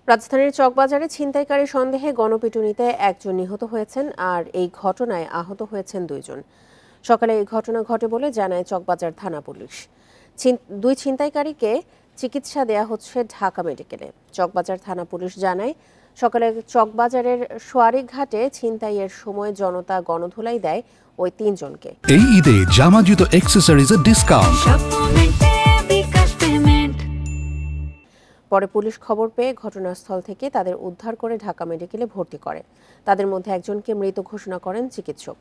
রাজধানীর চকবাজারে ছিনতাইকারী সন্দেহে গণপিটুনিতে একজন নিহত হয়েছেন আর এই ঘটনায় আহত হয়েছেন দুইজন। সকালে এই ঘটনা ঘটে বলে জানায় চকবাজার থানা পুলিশ। দুই ছিনতাইকারীকে চিকিৎসা দেয়া হচ্ছে ঢাকা মেডিকেলে। চকবাজার থানা পুলিশ জানায়, সকালে চকবাজারের সোয়ারিক ঘাটে ছিনতাইয়ের সময় জনতা গণধোলাই দেয় ওই তিনজনকে। এই ঈদে জামা জুতো অ্যাকসেসরিজের ডিসকাউন্ট। পরে পুলিশ খবর পেয়ে ঘটনাস্থল থেকে তাদের উদ্ধার করে ঢাকা মেডিকেলে ভর্তি করে। তাদের মধ্যে একজনকে মৃত ঘোষণা করেন চিকিৎসক।